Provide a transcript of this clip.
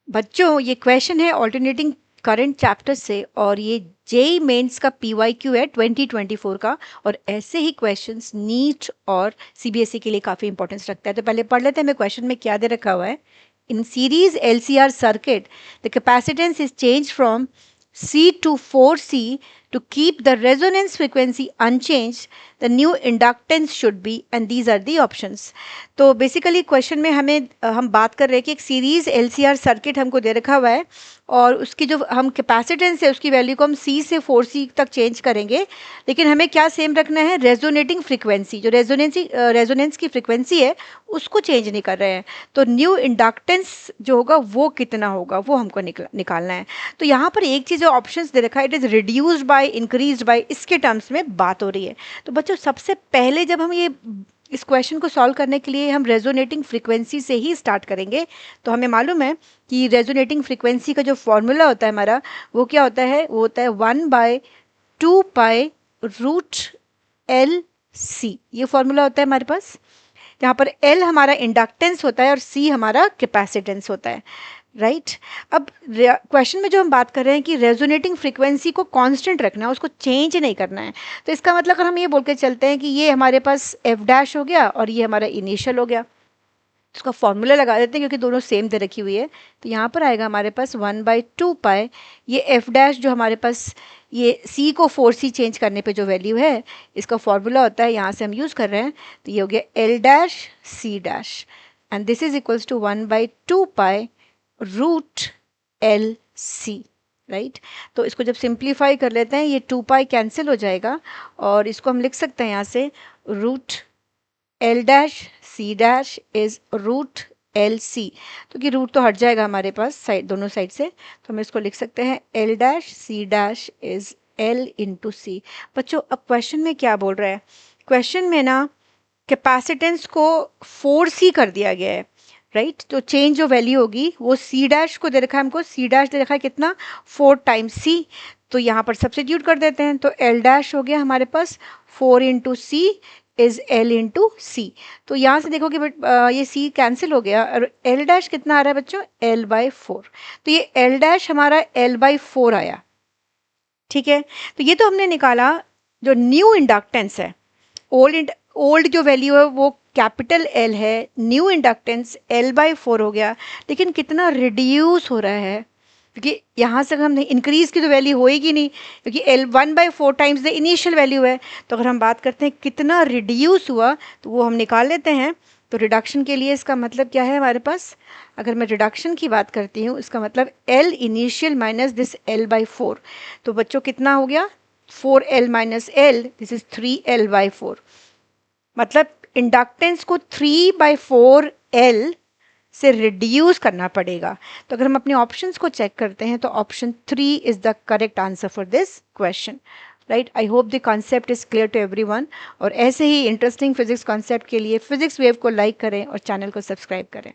बच्चों ये क्वेश्चन है ऑल्टरनेटिंग करंट चैप्टर से और ये जेई मेंस का पीवाईक्यू है 2024 का। और ऐसे ही क्वेश्चंस नीट और सीबीएसई के लिए काफ़ी इंपॉर्टेंस रखता है। तो पहले पढ़ लेते हैं हमें क्वेश्चन में क्या दे रखा हुआ है। In series LCR circuit the capacitance is change from C to 4C to keep the resonance frequency unchanged. The new inductance should be, and these are the options. तो बेसिकली क्वेश्चन में हम बात कर रहे हैं कि एक सीरीज एलसीआर सर्किट हमको दे रखा हुआ है और उसकी जो हम कैपेसिटेंस है उसकी वैल्यू को हम C से 4C तक चेंज करेंगे, लेकिन हमें क्या सेम रखना है, रेजोनेटिंग फ्रीक्वेंसी, जो रेजोनेंस की फ्रीक्वेंसी है उसको चेंज नहीं कर रहे हैं। तो न्यू इंडक्टेंस जो होगा वो कितना होगा वो हमको निकालना है। तो यहाँ पर एक चीज़ जो ऑप्शंस दे रखा है, it is reduced by, increased by, इसके टर्म्स में बात हो रही है। तो बच्चों सबसे पहले जब हम इस क्वेश्चन को सॉल्व करने के लिए हम रेजोनेटिंग फ्रीक्वेंसी से ही स्टार्ट करेंगे। तो हमें मालूम है कि रेजोनेटिंग फ्रीक्वेंसी का जो फॉर्मूला होता है हमारा वो क्या होता है, वो होता है 1/2π√LC। ये फॉर्मूला होता है हमारे पास, जहाँ पर L हमारा इंडक्टेंस होता है और C हमारा कैपेसिटेंस होता है, राइट। अब क्वेश्चन में जो हम बात कर रहे हैं कि रेजोनेटिंग फ्रीक्वेंसी को कांस्टेंट रखना है, उसको चेंज नहीं करना है। तो इसका मतलब अगर हम ये बोल के चलते हैं कि ये हमारे पास एफ डैश हो गया और ये हमारा इनिशियल हो गया, उसका फॉर्मूला लगा देते हैं क्योंकि दोनों सेम दे रखी हुई है। तो यहाँ पर आएगा हमारे पास 1/2π, ये एफ डैश जो हमारे पास ये C को 4C चेंज करने पे जो वैल्यू है इसका फॉर्मूला होता है, यहाँ से हम यूज़ कर रहे हैं। तो ये हो गया L dash C dash and this is equals to 1/2π√LC, right. तो इसको जब सिंप्लीफाई कर लेते हैं ये 2π कैंसिल हो जाएगा और इसको हम लिख सकते हैं यहाँ से √L dash C dash is √LC। तो कि रूट तो हट जाएगा हमारे पास साइड, दोनों साइड से, तो हम इसको लिख सकते हैं L dash C dash is L into C। बच्चों अब क्वेश्चन में क्या बोल रहा है, क्वेश्चन में ना कैपेसिटेंस को 4C कर दिया गया है, राइट। तो चेंज जो वैल्यू होगी वो C डैश को दे रखा है हमको, C डैश दे रखा है कितना, 4 टाइम्स C। तो यहाँ पर सब्स्टिट्यूट कर देते हैं, तो L डैश हो गया हमारे पास 4 into C is L into C। तो यहाँ से देखो कि ये C कैंसिल हो गया और L डैश कितना आ रहा है बच्चों, L/4। तो ये L डैश हमारा L/4 आया, ठीक है। तो ये तो हमने निकाला जो न्यू इंडक्टेंस है। ओल्ड जो वैल्यू है वो कैपिटल L है, न्यू इंडक्टेंस L/4 हो गया, लेकिन कितना रिड्यूस हो रहा है, क्योंकि यहाँ से हम इंक्रीज की तो वैल्यू होएगी नहीं, क्योंकि L 1/4 times the initial value है। तो अगर हम बात करते हैं कितना रिड्यूस हुआ तो वो हम निकाल लेते हैं। तो रिडक्शन के लिए इसका मतलब क्या है हमारे पास, अगर मैं रिडक्शन की बात करती हूँ इसका मतलब L initial minus this L/4। तो बच्चों कितना हो गया, 4L minus L, this is 3L/4। मतलब इंडक्टेंस को 3/4L से रिड्यूस करना पड़ेगा। तो अगर हम अपने ऑप्शंस को चेक करते हैं तो option 3 is the correct answer for this question, right. I hope the concept is clear to everyone. और ऐसे ही इंटरेस्टिंग फिजिक्स कॉन्सेप्ट के लिए फिजिक्स वेव को लाइक करें और चैनल को सब्सक्राइब करें।